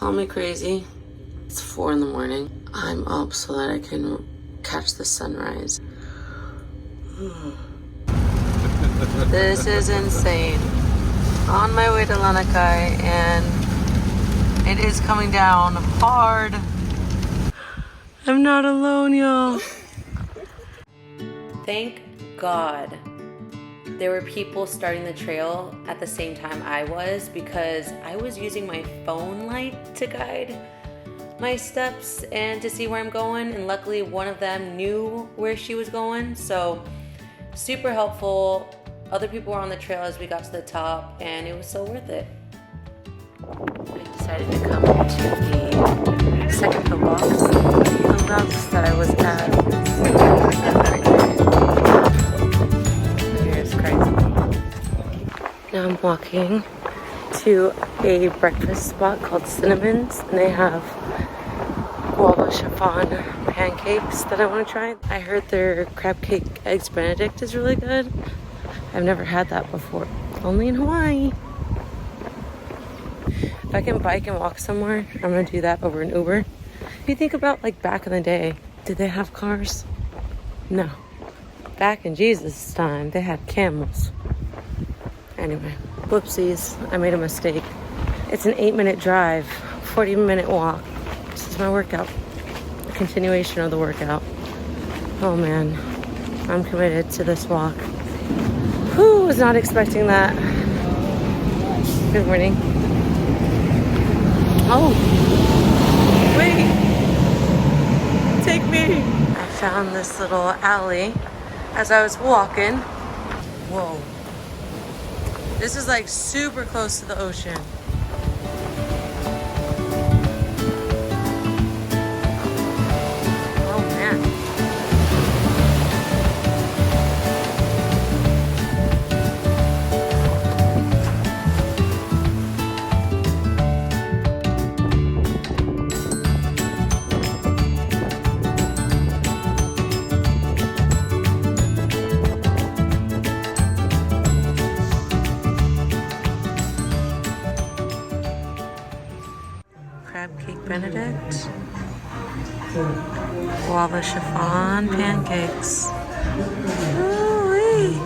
Call me crazy. It's 4 in the morning. I'm up so that I can catch the sunrise. This is insane. On my way to Lanikai, and it is coming down hard. I'm not alone, y'all. Thank God there were people starting the trail at the same time I was, because I was using my phone light to guide my steps and to see where I'm going, and luckily one of them knew where she was going, so super helpful. Other people were on the trail as we got to the top, and it was so worth it. I decided to come to the second pillbox. The last that I was at is crazy. Now I'm walking to a breakfast spot called Cinnamon's, and they have Guava Chiffon pancakes that I want to try. I heard their crab cake eggs Benedict is really good. I've never had that before. Only in Hawaii. If I can bike and walk somewhere, I'm gonna do that over an Uber. If you think about like back in the day, did they have cars? No. Back in Jesus' time, they had camels. Anyway, whoopsies, I made a mistake. It's an 8-minute drive, 40-minute walk. This is my workout. A continuation of the workout. Oh man, I'm committed to this walk. Whew, was not expecting that. Good morning. Oh, wait, take me. I found this little alley as I was walking. Whoa. This is like super close to the ocean. Benedict, Guava Chiffon Pancakes. Ooh-wee.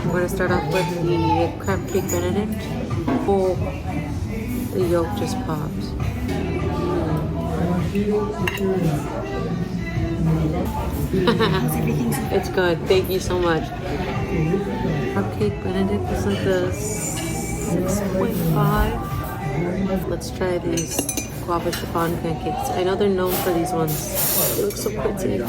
We're going to start off with the crab cake Benedict. Oh, the yolk just pops. It's good. Thank you so much. Crab cake Benedict is like a 6.5. Let's try these Guava Chiffon pancakes. I know they're known for these ones. They look so pretty.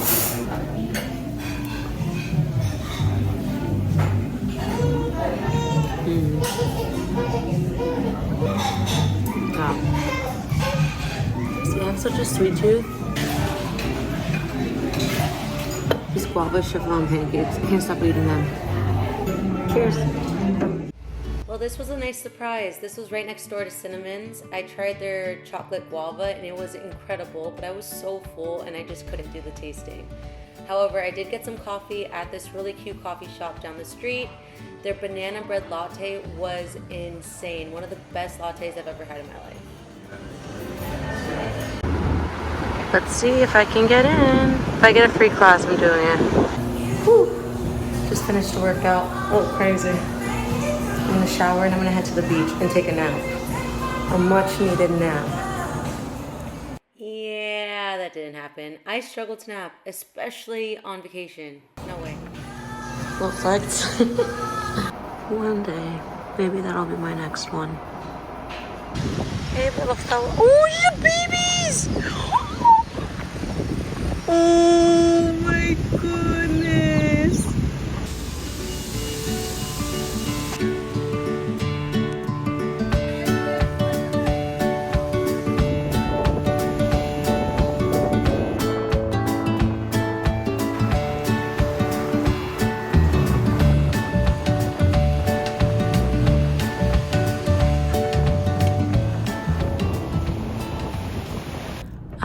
Wow. See, I have such a sweet tooth. These Guava Chiffon pancakes, I can't stop eating them. Cheers. Well, this was a nice surprise. This was right next door to Cinnamon's. I tried their chocolate guava and it was incredible, but I was so full and I just couldn't do the tasting. However, I did get some coffee at this really cute coffee shop down the street. Their banana bread latte was insane. One of the best lattes I've ever had in my life. Let's see if I can get in. If I get a free class, I'm doing it. Whew. Just finished the workout. Oh, crazy. I'm gonna shower and I'm gonna head to the beach and take a nap. A much needed nap. Yeah, that didn't happen. I struggle to nap, especially on vacation. No way. Well, flex. One day, maybe that'll be my next one. Hey, little fella. Oh, you babies! Oh my goodness.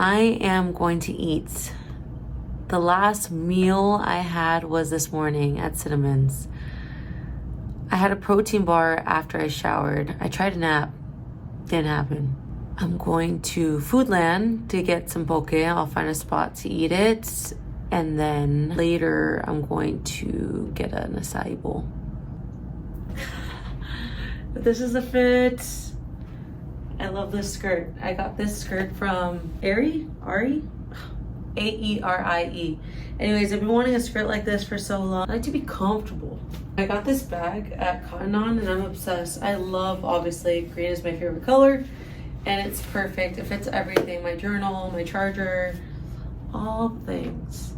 I am going to eat. The last meal I had was this morning at Cinnamon's. I had a protein bar after I showered. I tried a nap. Didn't happen. I'm going to Foodland to get some poke. I'll find a spot to eat it. And then later I'm going to get an acai bowl. But this is the fit. I love this skirt. I got this skirt from Ari? A-E-R-I-E. Anyways, I've been wanting a skirt like this for so long. I like to be comfortable. I got this bag at Cotton On and I'm obsessed. I love, obviously, green is my favorite color. And it's perfect. It fits everything. My journal, my charger, all things.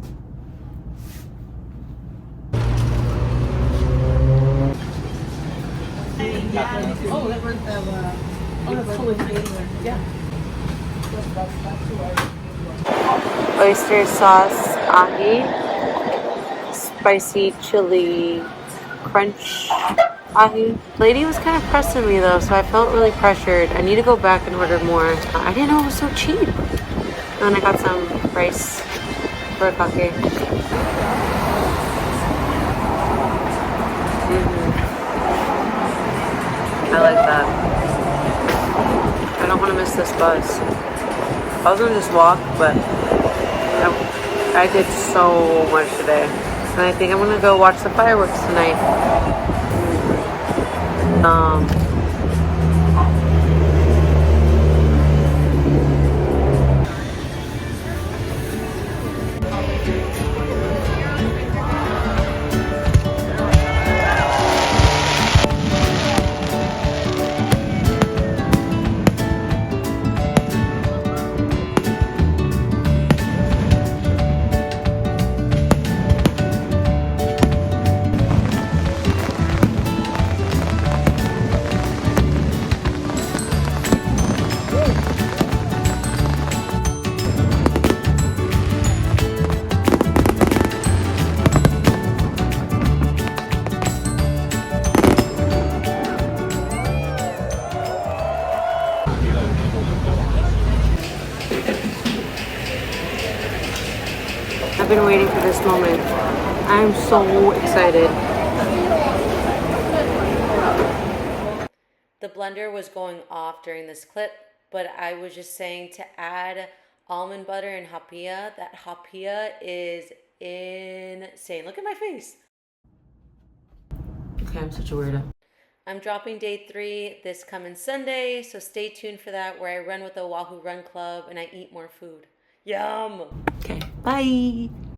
Oh, that was yeah. Oyster sauce, ahi, spicy chili crunch ahi. Lady was kind of pressing me though, so I felt really pressured. I need to go back and order more. I didn't know it was so cheap. And then I got some rice for a kake. I like that. I don't want to miss this bus. I was gonna just walk, but I did so much today. And I think I'm gonna go watch the fireworks tonight. I've been waiting for this moment. I'm so excited. The blender was going off during this clip, but I was just saying to add almond butter and haupia. That haupia is insane. Look at my face. Okay, I'm such a weirdo. I'm dropping day 3 this coming Sunday, so stay tuned for that, where I run with the Oahu Run Club and I eat more food. Yum! Okay, bye!